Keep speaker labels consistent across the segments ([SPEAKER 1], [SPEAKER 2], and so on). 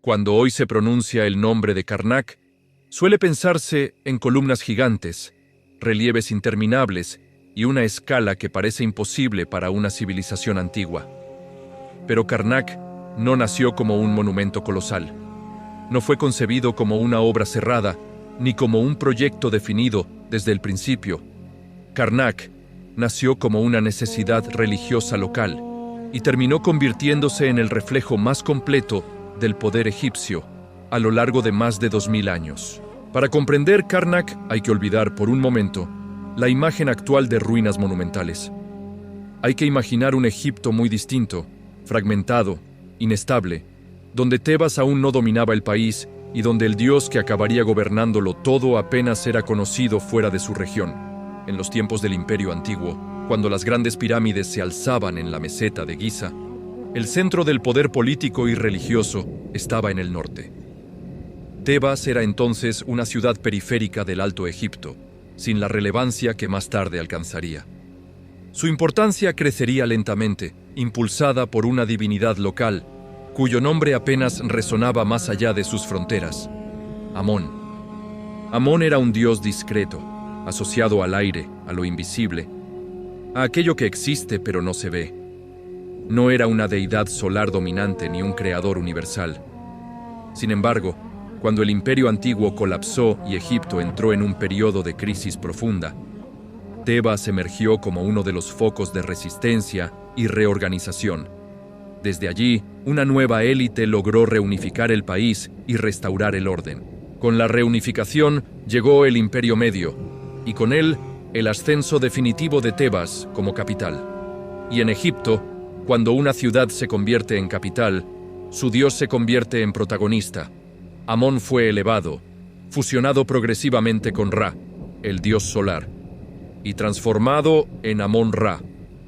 [SPEAKER 1] Cuando hoy se pronuncia el nombre de Karnak, suele pensarse en columnas gigantes, relieves interminables y una escala que parece imposible para una civilización antigua. Pero Karnak no nació como un monumento colosal. No fue concebido como una obra cerrada, ni como un proyecto definido desde el principio. Karnak nació como una necesidad religiosa local y terminó convirtiéndose en el reflejo más completo del poder egipcio a lo largo de más de 2000 años. Para comprender Karnak hay que olvidar por un momento la imagen actual de ruinas monumentales. Hay que imaginar un Egipto muy distinto, fragmentado, inestable, donde Tebas aún no dominaba el país y donde el dios que acabaría gobernándolo todo apenas era conocido fuera de su región. En los tiempos del Imperio Antiguo, cuando las grandes pirámides se alzaban en la meseta de Giza, el centro del poder político y religioso estaba en el norte. Tebas era entonces una ciudad periférica del Alto Egipto, sin la relevancia que más tarde alcanzaría. Su importancia crecería lentamente, impulsada por una divinidad local, cuyo nombre apenas resonaba más allá de sus fronteras: Amón. Amón era un dios discreto, asociado al aire, a lo invisible, a aquello que existe pero no se ve. No era una deidad solar dominante ni un creador universal. Sin embargo, cuando el Imperio Antiguo colapsó y Egipto entró en un periodo de crisis profunda, Tebas emergió como uno de los focos de resistencia y reorganización. Desde allí, una nueva élite logró reunificar el país y restaurar el orden. Con la reunificación llegó el Imperio Medio, y con él el ascenso definitivo de Tebas como capital. Y en Egipto, cuando una ciudad se convierte en capital, su dios se convierte en protagonista. Amón fue elevado, fusionado progresivamente con Ra, el dios solar, y transformado en Amón-Ra,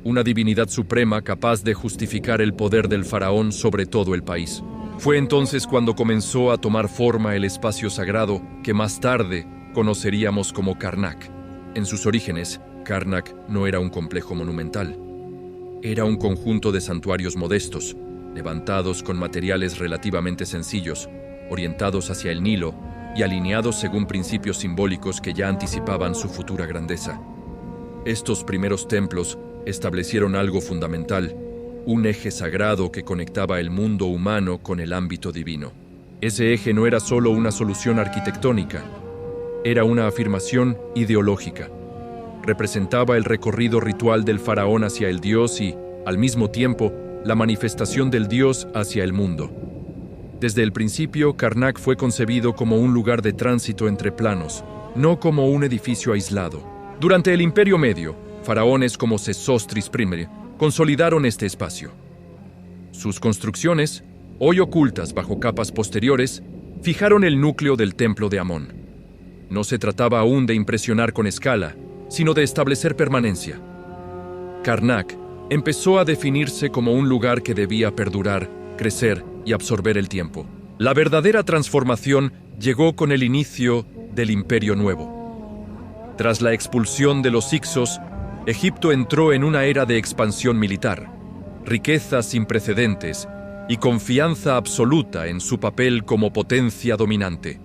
[SPEAKER 1] una divinidad suprema capaz de justificar el poder del faraón sobre todo el país. Fue entonces cuando comenzó a tomar forma el espacio sagrado que más tarde conoceríamos como Karnak. En sus orígenes, Karnak no era un complejo monumental. Era un conjunto de santuarios modestos, levantados con materiales relativamente sencillos, orientados hacia el Nilo y alineados según principios simbólicos que ya anticipaban su futura grandeza. Estos primeros templos establecieron algo fundamental, un eje sagrado que conectaba el mundo humano con el ámbito divino. Ese eje no era solo una solución arquitectónica, era una afirmación ideológica. Representaba el recorrido ritual del faraón hacia el dios y, al mismo tiempo, la manifestación del dios hacia el mundo. Desde el principio, Karnak fue concebido como un lugar de tránsito entre planos, no como un edificio aislado. Durante el Imperio Medio, faraones como Sesostris I consolidaron este espacio. Sus construcciones, hoy ocultas bajo capas posteriores, fijaron el núcleo del templo de Amón. No se trataba aún de impresionar con escala, sino de establecer permanencia. Karnak empezó a definirse como un lugar que debía perdurar, crecer y absorber el tiempo. La verdadera transformación llegó con el inicio del Imperio Nuevo. Tras la expulsión de los Hicsos, Egipto entró en una era de expansión militar, riquezas sin precedentes y confianza absoluta en su papel como potencia dominante.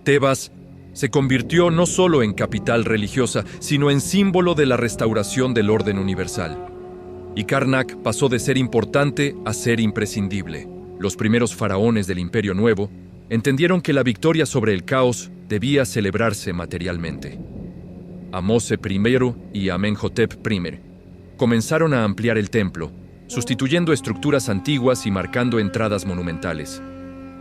[SPEAKER 1] Tebas se convirtió no solo en capital religiosa, sino en símbolo de la restauración del orden universal. Y Karnak pasó de ser importante a ser imprescindible. Los primeros faraones del Imperio Nuevo entendieron que la victoria sobre el caos debía celebrarse materialmente. Amose I y Amenhotep I comenzaron a ampliar el templo, sustituyendo estructuras antiguas y marcando entradas monumentales.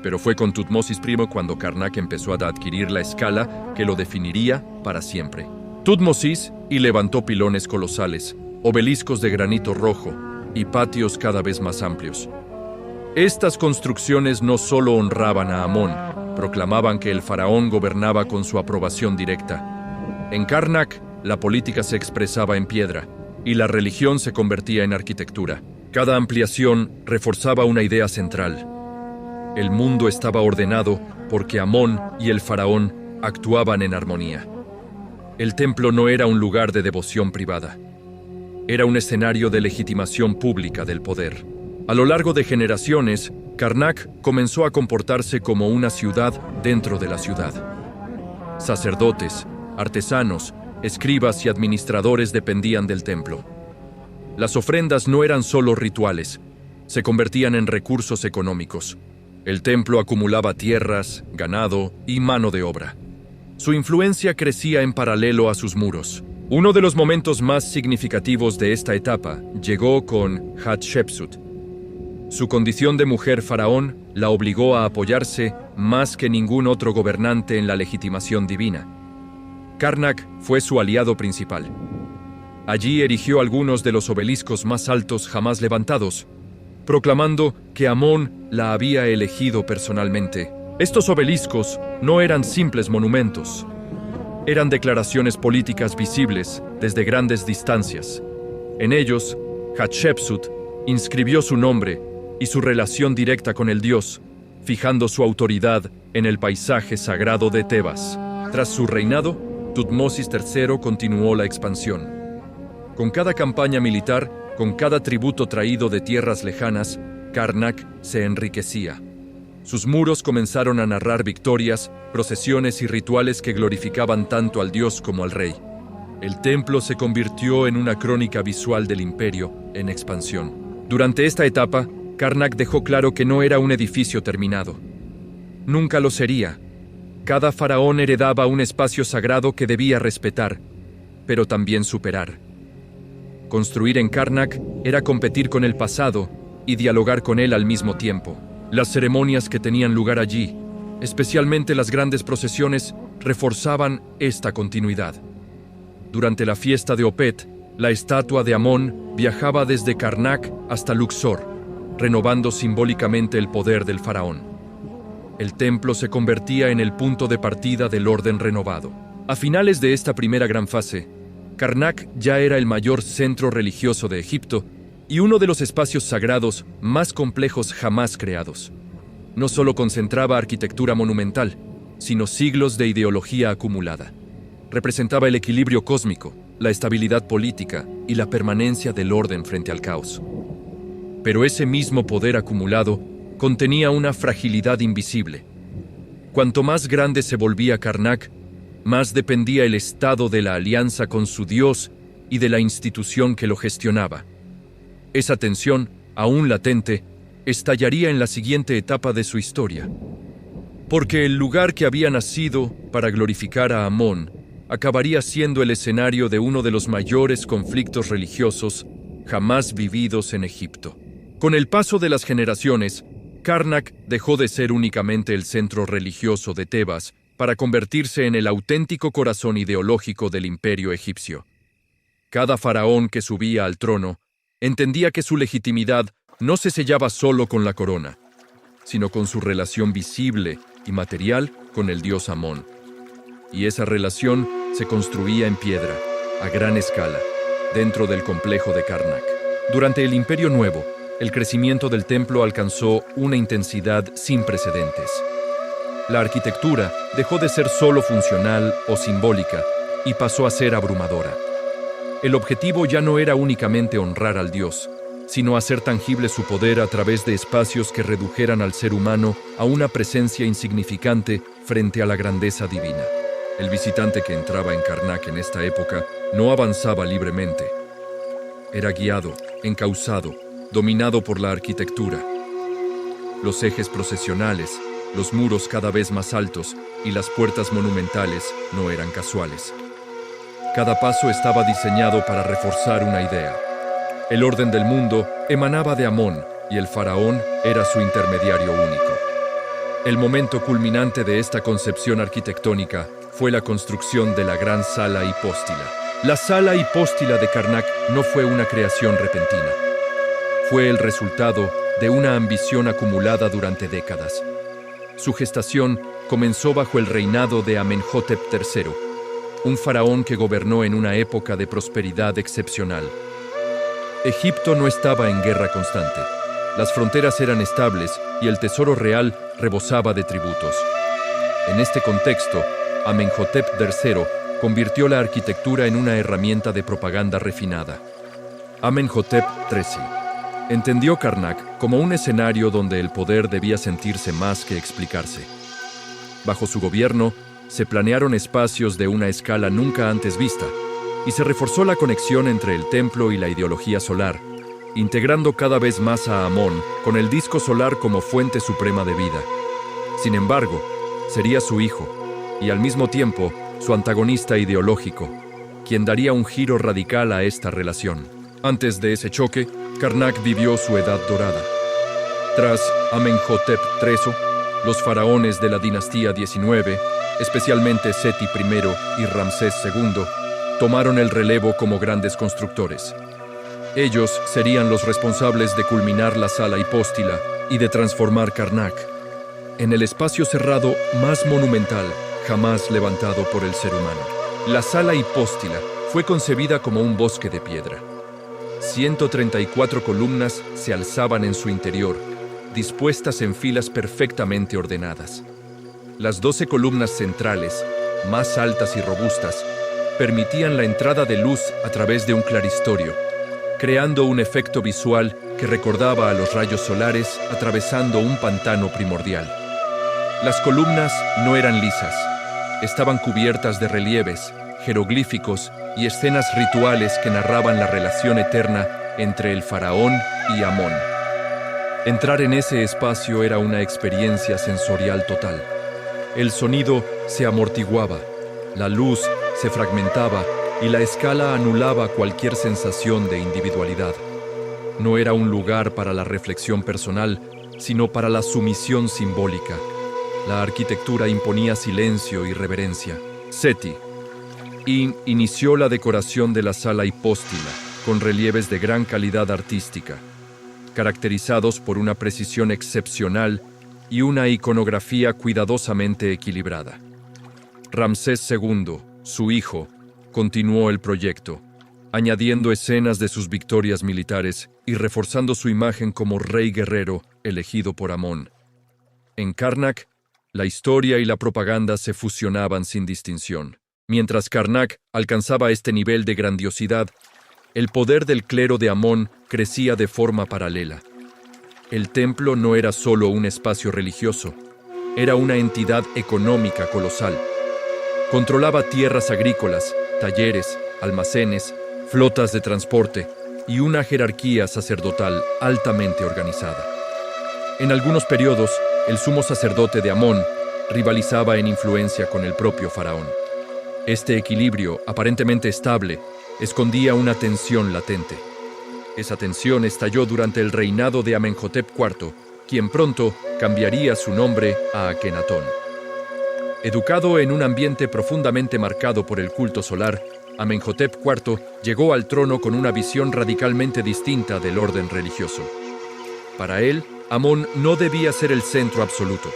[SPEAKER 1] Pero fue con Tutmosis I cuando Karnak empezó a adquirir la escala que lo definiría para siempre. Tutmosis levantó pilones colosales, obeliscos de granito rojo y patios cada vez más amplios. Estas construcciones no solo honraban a Amón, proclamaban que el faraón gobernaba con su aprobación directa. En Karnak, la política se expresaba en piedra y la religión se convertía en arquitectura. Cada ampliación reforzaba una idea central. El mundo estaba ordenado porque Amón y el faraón actuaban en armonía. El templo no era un lugar de devoción privada. Era un escenario de legitimación pública del poder. A lo largo de generaciones, Karnak comenzó a comportarse como una ciudad dentro de la ciudad. Sacerdotes, artesanos, escribas y administradores dependían del templo. Las ofrendas no eran solo rituales, se convertían en recursos económicos. El templo acumulaba tierras, ganado y mano de obra. Su influencia crecía en paralelo a sus muros. Uno de los momentos más significativos de esta etapa llegó con Hatshepsut. Su condición de mujer faraón la obligó a apoyarse más que ningún otro gobernante en la legitimación divina. Karnak fue su aliado principal. Allí erigió algunos de los obeliscos más altos jamás levantados, proclamando que Amón la había elegido personalmente. Estos obeliscos no eran simples monumentos, eran declaraciones políticas visibles desde grandes distancias. En ellos, Hatshepsut inscribió su nombre y su relación directa con el dios, fijando su autoridad en el paisaje sagrado de Tebas. Tras su reinado, Tutmosis III continuó la expansión. Con cada campaña militar, con cada tributo traído de tierras lejanas, Karnak se enriquecía. Sus muros comenzaron a narrar victorias, procesiones y rituales que glorificaban tanto al dios como al rey. El templo se convirtió en una crónica visual del imperio en expansión. Durante esta etapa, Karnak dejó claro que no era un edificio terminado. Nunca lo sería. Cada faraón heredaba un espacio sagrado que debía respetar, pero también superar. Construir en Karnak era competir con el pasado y dialogar con él al mismo tiempo. Las ceremonias que tenían lugar allí, especialmente las grandes procesiones, reforzaban esta continuidad. Durante la fiesta de Opet, la estatua de Amón viajaba desde Karnak hasta Luxor, renovando simbólicamente el poder del faraón. El templo se convertía en el punto de partida del orden renovado. A finales de esta primera gran fase, Karnak ya era el mayor centro religioso de Egipto y uno de los espacios sagrados más complejos jamás creados. No solo concentraba arquitectura monumental, sino siglos de ideología acumulada. Representaba el equilibrio cósmico, la estabilidad política y la permanencia del orden frente al caos. Pero ese mismo poder acumulado contenía una fragilidad invisible. Cuanto más grande se volvía Karnak, más dependía el estado de la alianza con su dios y de la institución que lo gestionaba. Esa tensión, aún latente, estallaría en la siguiente etapa de su historia. Porque el lugar que había nacido para glorificar a Amón acabaría siendo el escenario de uno de los mayores conflictos religiosos jamás vividos en Egipto. Con el paso de las generaciones, Karnak dejó de ser únicamente el centro religioso de Tebas para convertirse en el auténtico corazón ideológico del imperio egipcio. Cada faraón que subía al trono entendía que su legitimidad no se sellaba solo con la corona, sino con su relación visible y material con el dios Amón. Y esa relación se construía en piedra, a gran escala, dentro del complejo de Karnak. Durante el Imperio Nuevo, el crecimiento del templo alcanzó una intensidad sin precedentes. La arquitectura dejó de ser solo funcional o simbólica y pasó a ser abrumadora. El objetivo ya no era únicamente honrar al dios, sino hacer tangible su poder a través de espacios que redujeran al ser humano a una presencia insignificante frente a la grandeza divina. El visitante que entraba en Karnak en esta época no avanzaba libremente. Era guiado, encauzado, dominado por la arquitectura. Los ejes procesionales, los muros cada vez más altos y las puertas monumentales no eran casuales. Cada paso estaba diseñado para reforzar una idea. El orden del mundo emanaba de Amón y el faraón era su intermediario único. El momento culminante de esta concepción arquitectónica fue la construcción de la gran sala hipóstila. La sala hipóstila de Karnak no fue una creación repentina. Fue el resultado de una ambición acumulada durante décadas. Su gestación comenzó bajo el reinado de Amenhotep III, un faraón que gobernó en una época de prosperidad excepcional. Egipto no estaba en guerra constante. Las fronteras eran estables y el tesoro real rebosaba de tributos. En este contexto, Amenhotep III convirtió la arquitectura en una herramienta de propaganda refinada. Amenhotep III, Entendió Karnak como un escenario donde el poder debía sentirse más que explicarse. Bajo su gobierno, se planearon espacios de una escala nunca antes vista, y se reforzó la conexión entre el templo y la ideología solar, integrando cada vez más a Amón con el disco solar como fuente suprema de vida. Sin embargo, sería su hijo, y al mismo tiempo su antagonista ideológico, quien daría un giro radical a esta relación. Antes de ese choque, Karnak vivió su edad dorada. Tras Amenhotep III, los faraones de la dinastía 19, especialmente Seti I y Ramsés II, tomaron el relevo como grandes constructores. Ellos serían los responsables de culminar la sala hipóstila y de transformar Karnak en el espacio cerrado más monumental jamás levantado por el ser humano. La sala hipóstila fue concebida como un bosque de piedra. 134 columnas se alzaban en su interior, dispuestas en filas perfectamente ordenadas. Las 12 columnas centrales, más altas y robustas, permitían la entrada de luz a través de un claristorio, creando un efecto visual que recordaba a los rayos solares atravesando un pantano primordial. Las columnas no eran lisas, estaban cubiertas de relieves, jeroglíficos y escenas rituales que narraban la relación eterna entre el faraón y Amón. Entrar en ese espacio era una experiencia sensorial total. El sonido se amortiguaba, la luz se fragmentaba y la escala anulaba cualquier sensación de individualidad. No era un lugar para la reflexión personal, sino para la sumisión simbólica. La arquitectura imponía silencio y reverencia. Seti inició la decoración de la sala hipóstila con relieves de gran calidad artística, caracterizados por una precisión excepcional y una iconografía cuidadosamente equilibrada. Ramsés II, su hijo, continuó el proyecto, añadiendo escenas de sus victorias militares y reforzando su imagen como rey guerrero elegido por Amón. En Karnak, la historia y la propaganda se fusionaban sin distinción. Mientras Karnak alcanzaba este nivel de grandiosidad, el poder del clero de Amón crecía de forma paralela. El templo no era solo un espacio religioso, era una entidad económica colosal. Controlaba tierras agrícolas, talleres, almacenes, flotas de transporte y una jerarquía sacerdotal altamente organizada. En algunos periodos, el sumo sacerdote de Amón rivalizaba en influencia con el propio faraón. Este equilibrio, aparentemente estable, escondía una tensión latente. Esa tensión estalló durante el reinado de Amenhotep IV, quien pronto cambiaría su nombre a Akenatón. Educado en un ambiente profundamente marcado por el culto solar, Amenhotep IV llegó al trono con una visión radicalmente distinta del orden religioso. Para él, Amón no debía ser el centro absoluto.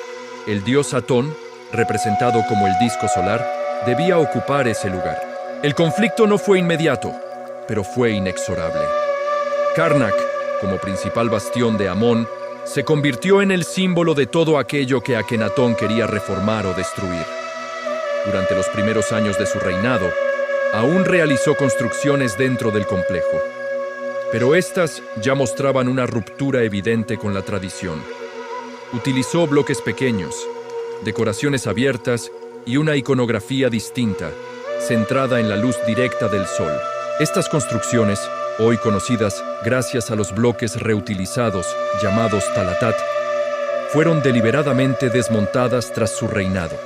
[SPEAKER 1] El dios Atón, representado como el disco solar, debía ocupar ese lugar. El conflicto no fue inmediato, pero fue inexorable. Karnak, como principal bastión de Amón, se convirtió en el símbolo de todo aquello que Akenatón quería reformar o destruir. Durante los primeros años de su reinado, aún realizó construcciones dentro del complejo, pero éstas ya mostraban una ruptura evidente con la tradición. Utilizó bloques pequeños, decoraciones abiertas y una iconografía distinta, centrada en la luz directa del sol. Estas construcciones, hoy conocidas gracias a los bloques reutilizados llamados Talatat, fueron deliberadamente desmontadas tras su reinado.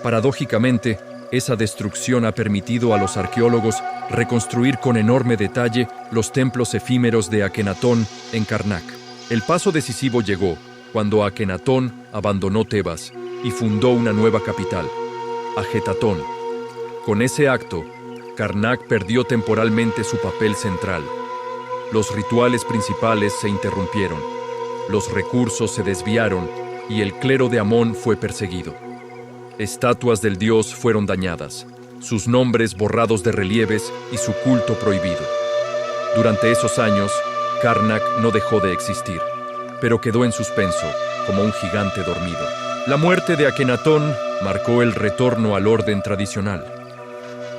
[SPEAKER 1] Paradójicamente, esa destrucción ha permitido a los arqueólogos reconstruir con enorme detalle los templos efímeros de Akenatón en Karnak. El paso decisivo llegó cuando Akenatón abandonó Tebas y fundó una nueva capital, Ajetatón. Con ese acto, Karnak perdió temporalmente su papel central. Los rituales principales se interrumpieron, los recursos se desviaron y el clero de Amón fue perseguido. Estatuas del dios fueron dañadas, sus nombres borrados de relieves y su culto prohibido. Durante esos años, Karnak no dejó de existir, pero quedó en suspenso, como un gigante dormido. La muerte de Akenatón marcó el retorno al orden tradicional.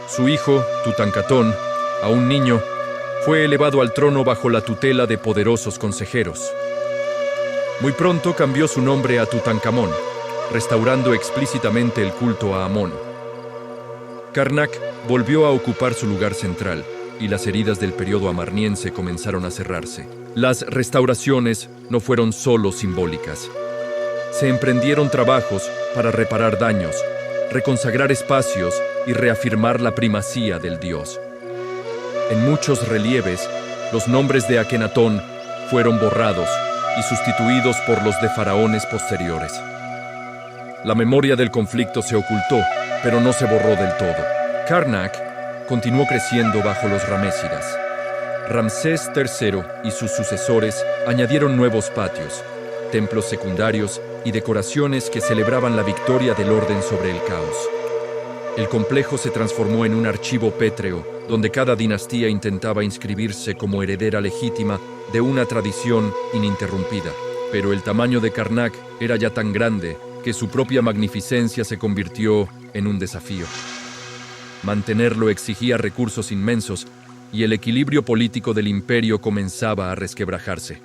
[SPEAKER 1] Su hijo, Tutankamón, aún niño, Fue elevado al trono bajo la tutela de poderosos consejeros. Muy pronto cambió su nombre a Tutankamón, restaurando explícitamente el culto a Amón. Karnak volvió a ocupar su lugar central, y las heridas del periodo amarniense comenzaron a cerrarse. Las restauraciones no fueron solo simbólicas. Se emprendieron trabajos para reparar daños, reconsagrar espacios y reafirmar la primacía del dios. En muchos relieves, los nombres de Akenatón fueron borrados y sustituidos por los de faraones posteriores. La memoria del conflicto se ocultó, pero no se borró del todo. Karnak continuó creciendo bajo los ramessidas. Ramsés III y sus sucesores añadieron nuevos patios, templos secundarios y decoraciones que celebraban la victoria del orden sobre el caos. El complejo se transformó en un archivo pétreo, donde cada dinastía intentaba inscribirse como heredera legítima de una tradición ininterrumpida. Pero el tamaño de Karnak era ya tan grande que su propia magnificencia se convirtió en un desafío. Mantenerlo exigía recursos inmensos y el equilibrio político del imperio comenzaba a resquebrajarse.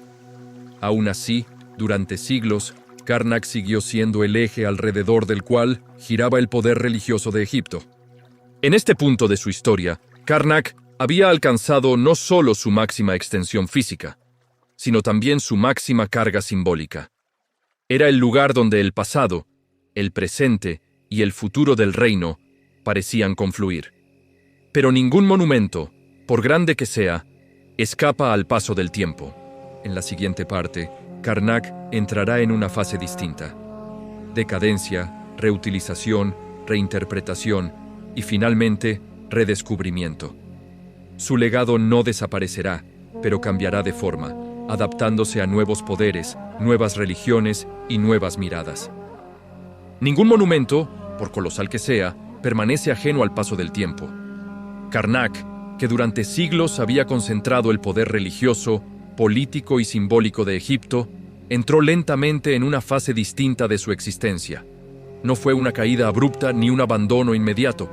[SPEAKER 1] Aún así, durante siglos, Karnak siguió siendo el eje alrededor del cual giraba el poder religioso de Egipto. En este punto de su historia, Karnak había alcanzado no solo su máxima extensión física, sino también su máxima carga simbólica. Era el lugar donde el pasado, el presente y el futuro del reino parecían confluir. Pero ningún monumento, por grande que sea, escapa al paso del tiempo. En la siguiente parte, Karnak entrará en una fase distinta: decadencia, reutilización, reinterpretación y finalmente redescubrimiento. Su legado no desaparecerá, pero cambiará de forma, adaptándose a nuevos poderes, nuevas religiones y nuevas miradas. Ningún monumento, por colosal que sea, permanece ajeno al paso del tiempo. Karnak, que durante siglos había concentrado el poder religioso, político y simbólico de Egipto, entró lentamente en una fase distinta de su existencia. No fue una caída abrupta ni un abandono inmediato.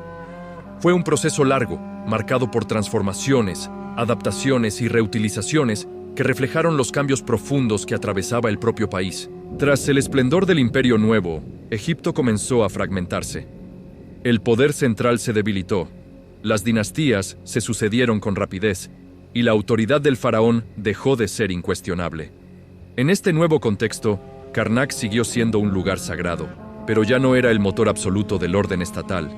[SPEAKER 1] Fue un proceso largo, marcado por transformaciones, adaptaciones y reutilizaciones que reflejaron los cambios profundos que atravesaba el propio país. Tras el esplendor del Imperio Nuevo, Egipto comenzó a fragmentarse. El poder central se debilitó, las dinastías se sucedieron con rapidez, y la autoridad del faraón dejó de ser incuestionable. En este nuevo contexto, Karnak siguió siendo un lugar sagrado, pero ya no era el motor absoluto del orden estatal.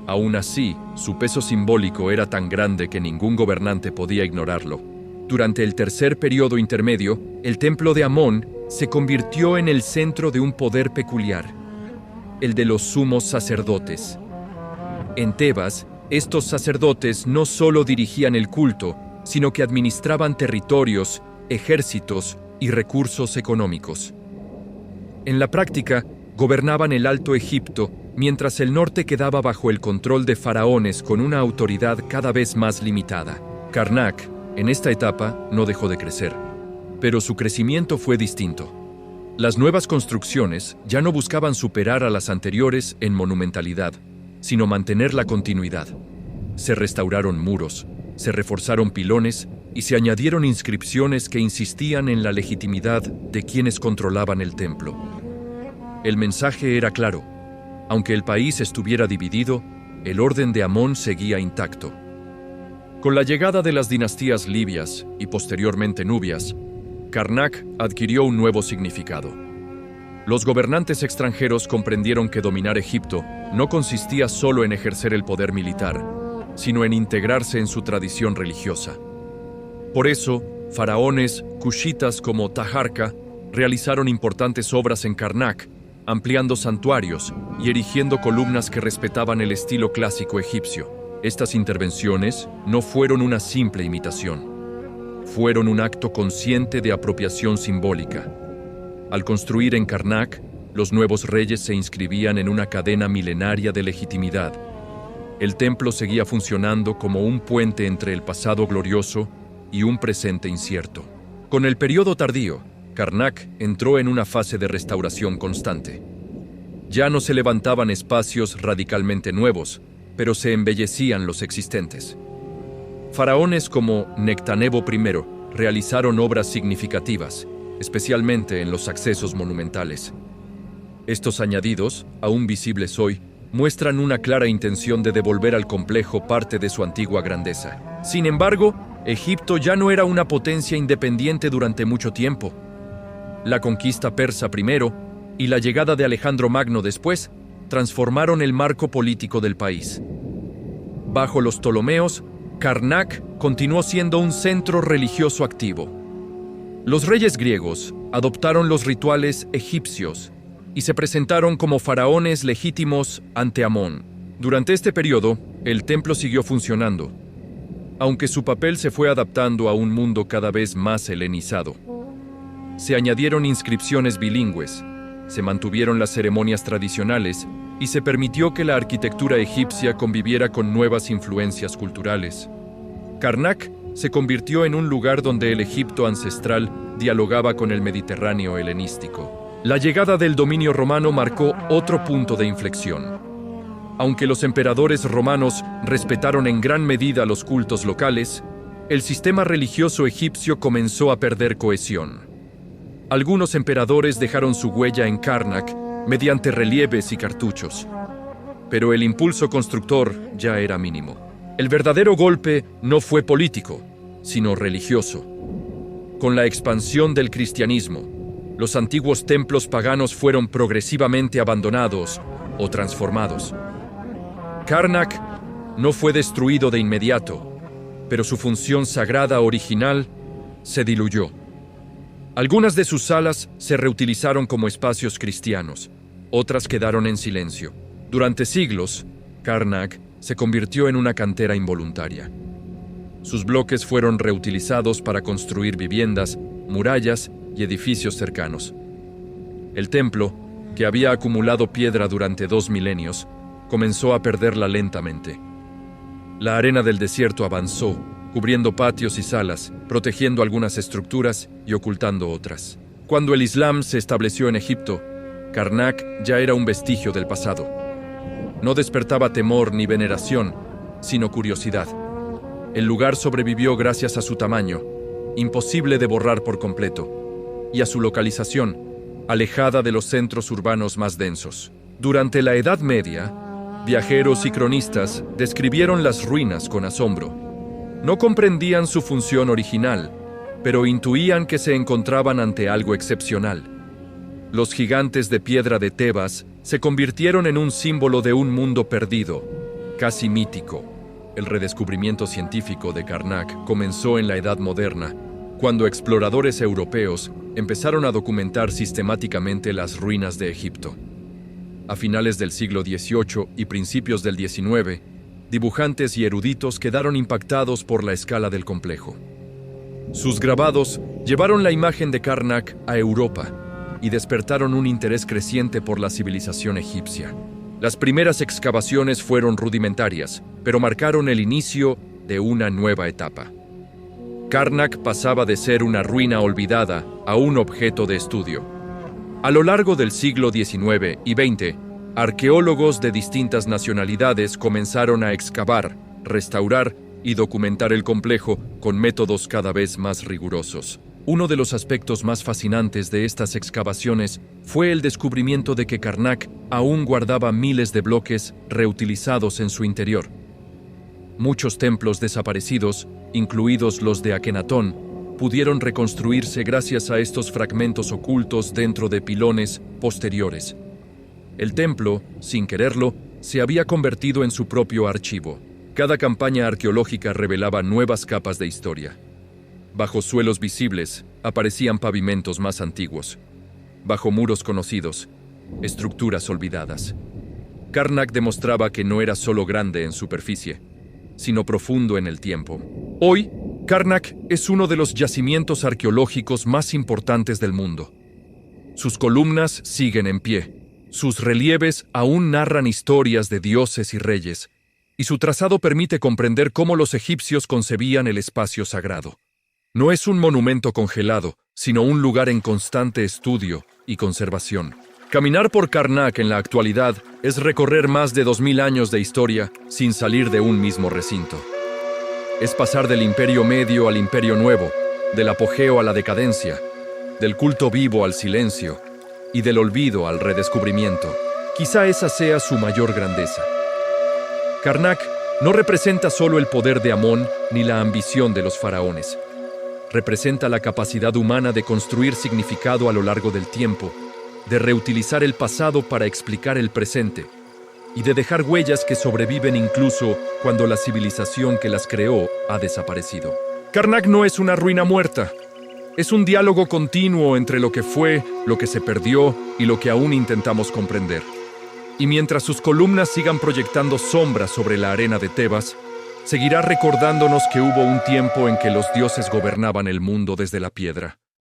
[SPEAKER 1] Aún así, su peso simbólico era tan grande que ningún gobernante podía ignorarlo. Durante el tercer periodo intermedio, el templo de Amón se convirtió en el centro de un poder peculiar, el de los sumos sacerdotes. En Tebas, estos sacerdotes no solo dirigían el culto, sino que administraban territorios, ejércitos y recursos económicos. En la práctica, gobernaban el Alto Egipto, mientras el norte quedaba bajo el control de faraones con una autoridad cada vez más limitada. Karnak, en esta etapa, no dejó de crecer, pero su crecimiento fue distinto. Las nuevas construcciones ya no buscaban superar a las anteriores en monumentalidad, sino mantener la continuidad. Se restauraron muros, se reforzaron pilones y se añadieron inscripciones que insistían en la legitimidad de quienes controlaban el templo. El mensaje era claro: aunque el país estuviera dividido, el orden de Amón seguía intacto. Con la llegada de las dinastías libias y posteriormente nubias, Karnak adquirió un nuevo significado. Los gobernantes extranjeros comprendieron que dominar Egipto no consistía solo en ejercer el poder militar, sino en integrarse en su tradición religiosa. Por eso, faraones cushitas como Taharka realizaron importantes obras en Karnak, ampliando santuarios y erigiendo columnas que respetaban el estilo clásico egipcio. Estas intervenciones no fueron una simple imitación. Fueron un acto consciente de apropiación simbólica. Al construir en Karnak, los nuevos reyes se inscribían en una cadena milenaria de legitimidad. El templo seguía funcionando como un puente entre el pasado glorioso y un presente incierto. Con el periodo tardío, Karnak entró en una fase de restauración constante. Ya no se levantaban espacios radicalmente nuevos, pero se embellecían los existentes. Faraones como Nectanebo I realizaron obras significativas, especialmente en los accesos monumentales. Estos añadidos, aún visibles hoy, muestran una clara intención de devolver al complejo parte de su antigua grandeza. Sin embargo, Egipto ya no era una potencia independiente durante mucho tiempo. La conquista persa primero y la llegada de Alejandro Magno después transformaron el marco político del país. Bajo los Ptolomeos, Karnak continuó siendo un centro religioso activo. Los reyes griegos adoptaron los rituales egipcios y se presentaron como faraones legítimos ante Amón. Durante este periodo, el templo siguió funcionando, aunque su papel se fue adaptando a un mundo cada vez más helenizado. Se añadieron inscripciones bilingües, se mantuvieron las ceremonias tradicionales y se permitió que la arquitectura egipcia conviviera con nuevas influencias culturales. Karnak se convirtió en un lugar donde el Egipto ancestral dialogaba con el Mediterráneo helenístico. La llegada del dominio romano marcó otro punto de inflexión. Aunque los emperadores romanos respetaron en gran medida los cultos locales, el sistema religioso egipcio comenzó a perder cohesión. Algunos emperadores dejaron su huella en Karnak mediante relieves y cartuchos, pero el impulso constructor ya era mínimo. El verdadero golpe no fue político, sino religioso. Con la expansión del cristianismo, los antiguos templos paganos fueron progresivamente abandonados o transformados. Karnak no fue destruido de inmediato, pero su función sagrada original se diluyó. Algunas de sus salas se reutilizaron como espacios cristianos, otras quedaron en silencio. Durante siglos, Karnak se convirtió en una cantera involuntaria. Sus bloques fueron reutilizados para construir viviendas, murallas y edificios cercanos. El templo, que había acumulado piedra durante 2 milenios, comenzó a perderla lentamente. La arena del desierto avanzó, cubriendo patios y salas, protegiendo algunas estructuras y ocultando otras. Cuando el Islam se estableció en Egipto, Karnak ya era un vestigio del pasado. No despertaba temor ni veneración, sino curiosidad. El lugar sobrevivió gracias a su tamaño, imposible de borrar por completo, y a su localización, alejada de los centros urbanos más densos. Durante la Edad Media, viajeros y cronistas describieron las ruinas con asombro. No comprendían su función original, pero intuían que se encontraban ante algo excepcional. Los gigantes de piedra de Tebas se convirtieron en un símbolo de un mundo perdido, casi mítico. El redescubrimiento científico de Karnak comenzó en la Edad Moderna, cuando exploradores europeos empezaron a documentar sistemáticamente las ruinas de Egipto. A finales del siglo XVIII y principios del XIX, dibujantes y eruditos quedaron impactados por la escala del complejo. Sus grabados llevaron la imagen de Karnak a Europa y despertaron un interés creciente por la civilización egipcia. Las primeras excavaciones fueron rudimentarias, pero marcaron el inicio de una nueva etapa. Karnak pasaba de ser una ruina olvidada a un objeto de estudio. A lo largo del siglo XIX y XX, arqueólogos de distintas nacionalidades comenzaron a excavar, restaurar y documentar el complejo con métodos cada vez más rigurosos. Uno de los aspectos más fascinantes de estas excavaciones fue el descubrimiento de que Karnak aún guardaba miles de bloques reutilizados en su interior. Muchos templos desaparecidos, incluidos los de Akenatón, pudieron reconstruirse gracias a estos fragmentos ocultos dentro de pilones posteriores. El templo, sin quererlo, se había convertido en su propio archivo. Cada campaña arqueológica revelaba nuevas capas de historia. Bajo suelos visibles aparecían pavimentos más antiguos. Bajo muros conocidos, estructuras olvidadas. Karnak demostraba que no era solo grande en superficie, sino profundo en el tiempo. Hoy, Karnak es uno de los yacimientos arqueológicos más importantes del mundo. Sus columnas siguen en pie. Sus relieves aún narran historias de dioses y reyes, y su trazado permite comprender cómo los egipcios concebían el espacio sagrado. No es un monumento congelado, sino un lugar en constante estudio y conservación. Caminar por Karnak en la actualidad es recorrer más de 2000 años de historia sin salir de un mismo recinto. Es pasar del Imperio Medio al Imperio Nuevo, del apogeo a la decadencia, del culto vivo al silencio y del olvido al redescubrimiento. Quizá esa sea su mayor grandeza. Karnak no representa solo el poder de Amón ni la ambición de los faraones. Representa la capacidad humana de construir significado a lo largo del tiempo, de reutilizar el pasado para explicar el presente y de dejar huellas que sobreviven incluso cuando la civilización que las creó ha desaparecido. Karnak no es una ruina muerta. Es un diálogo continuo entre lo que fue, lo que se perdió y lo que aún intentamos comprender. Y mientras sus columnas sigan proyectando sombras sobre la arena de Tebas, seguirá recordándonos que hubo un tiempo en que los dioses gobernaban el mundo desde la piedra.